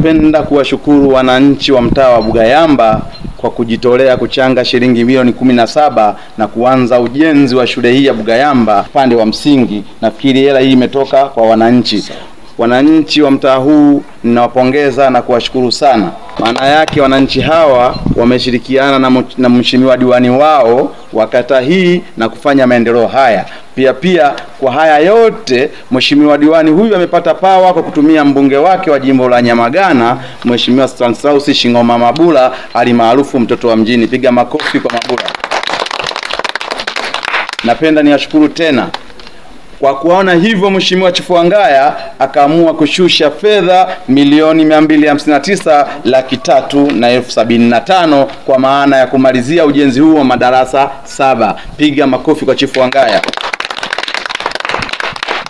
Napenda kuwashukuru wananchi wa mtaa wa Bugayamba kwa kujitolea kuchanga shilingi milioni 17 na kuanza ujenzi wa shule hii ya Bugayamba pande wa msingi. Nafikiri hela hii imetoka kwa wananchi. Wananchi wa mtaa huu ninawapongeza na kuwashukuru sana. Maana yake wananchi hawa wameshirikiana na mheshimiwa diwani wao wa kata hii na kufanya maendeleo haya. Pia kwa haya yote mheshimiwa diwani huyu amepata pawa kwa kutumia mbunge wake wa jimbo la Nyamagana, Mheshimiwa Stanislaus Shingoma Mabula alimaarufu mtoto wa mjini. Piga makofi kwa Mabula. Napenda niwashukuru tena. Kwa kuona hivyo Mheshimiwa Chifu Wangaya akaamua kushusha fedha milioni 259,375 kwa maana ya kumalizia ujenzi huu wa madarasa 7. Piga makofi kwa Chifu Wangaya.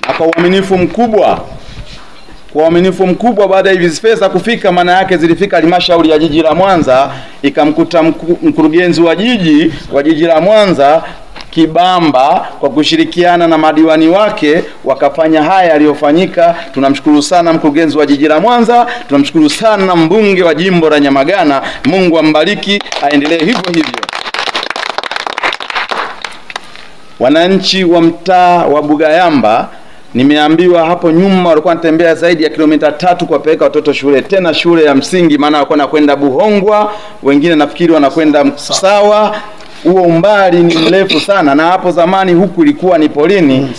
Na kwa uaminifu mkubwa baada ya hizi pesa kufika, maana yake zilifika halmashauri ya jiji la Mwanza, ikamkuta mkurugenzi wa jiji la Mwanza Kibamba kwa kushirikiana na madiwani wake wakafanya haya yaliyofanyika. Tunamshukuru sana mkurugenzi wa jiji la Mwanza, tunamshukuru sana mbunge wa jimbo la Nyamagana. Mungu ambariki, aendelee hivyo hivyo. Wananchi wa mtaa wa Bugayamba, nimeambiwa hapo nyuma walikuwa wanatembea zaidi ya kilomita 3 kuwapeleka watoto shule, tena shule ya msingi, maana walikuwa wanakwenda Buhongwa, wengine nafikiri wanakwenda Msawa. Huo umbali ni mrefu sana, na hapo zamani huku ilikuwa ni polini.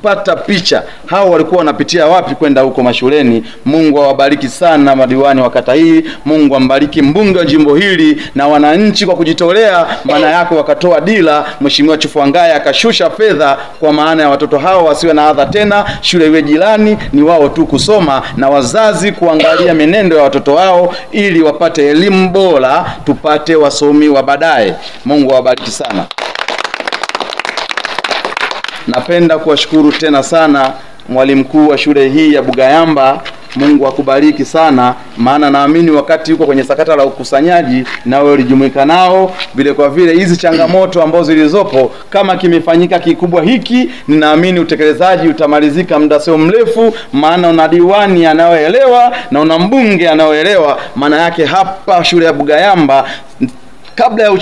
Pata picha hao walikuwa wanapitia wapi kwenda huko mashuleni. Mungu awabariki sana madiwani wa kata hii. Mungu ambariki mbunge wa jimbo hili na wananchi kwa kujitolea. Maana yako wakatoa dila, Mheshimiwa Chifu Wangaya akashusha fedha kwa maana ya watoto hao wasiwe na adha tena, shule iwe jirani, ni wao tu kusoma na wazazi kuangalia menendo ya watoto wao ili wapate elimu bora, tupate wasomi wa baadaye. Mungu awabariki sana. Napenda kuwashukuru tena sana mwalimu mkuu wa shule hii ya Bugayamba. Mungu akubariki sana, maana naamini wakati uko kwenye sakata la ukusanyaji nawe ulijumuika nao vile. Kwa vile hizi changamoto ambazo zilizopo, kama kimefanyika kikubwa hiki, ninaamini utekelezaji utamalizika muda sio mrefu, maana una diwani anaoelewa na una mbunge anaoelewa. Maana yake hapa shule ya Bugayamba kabla ya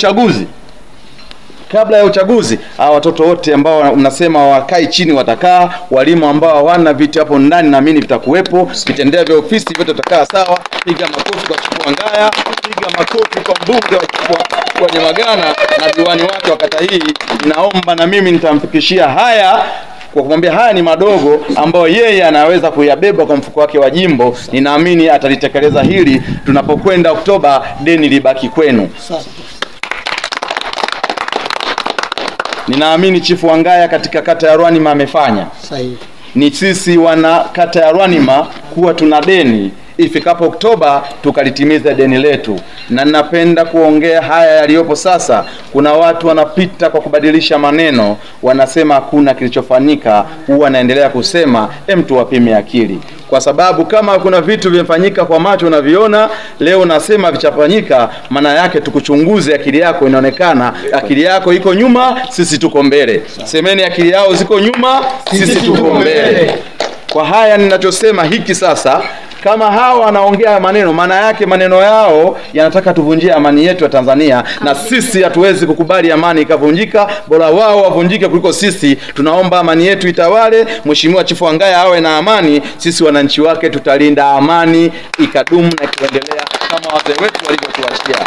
uchaguzi hawa watoto wote ambao unasema wakai chini watakaa, walimu ambao hawana viti hapo ndani naamini vitakuwepo, vitendea vya ofisi vyote vitakaa sawa. Piga makofi kwa Chifu Wangaya, piga makofi kwa mbunge wa Nyamagana na diwani wake wa kata hii. Naomba na mimi nitamfikishia haya kwa kumwambia haya ni madogo ambayo yeye anaweza kuyabeba kwa mfuko wake wa jimbo. Ninaamini atalitekeleza hili. Tunapokwenda Oktoba, deni libaki kwenu. Ninaamini Chifu Wangaya katika kata ya Rwanima amefanya sahihi. Ni sisi wana kata ya Rwanima kuwa tuna deni, ifikapo Oktoba tukalitimiza deni letu. Na ninapenda kuongea haya yaliyopo sasa. Kuna watu wanapita kwa kubadilisha maneno, wanasema hakuna kilichofanyika. Huwa naendelea kusema mtu wapime akili, kwa sababu kama kuna vitu vimefanyika kwa macho unaviona, leo nasema vichafanyika, maana yake tukuchunguze akili yako. Inaonekana akili yako iko nyuma, sisi tuko mbele. Semeni akili yao ziko nyuma, sisi tuko mbele. Kwa haya ninachosema hiki sasa, kama hawa wanaongea maneno, maana yake maneno yao yanataka tuvunjie amani yetu ya Tanzania, na sisi hatuwezi kukubali amani ikavunjika. Bora wao wavunjike kuliko sisi. Tunaomba amani yetu itawale. Mheshimiwa Chifu Wangaya awe na amani, sisi wananchi wake tutalinda amani ikadumu na kuendelea kama wazee wetu walivyotuachia.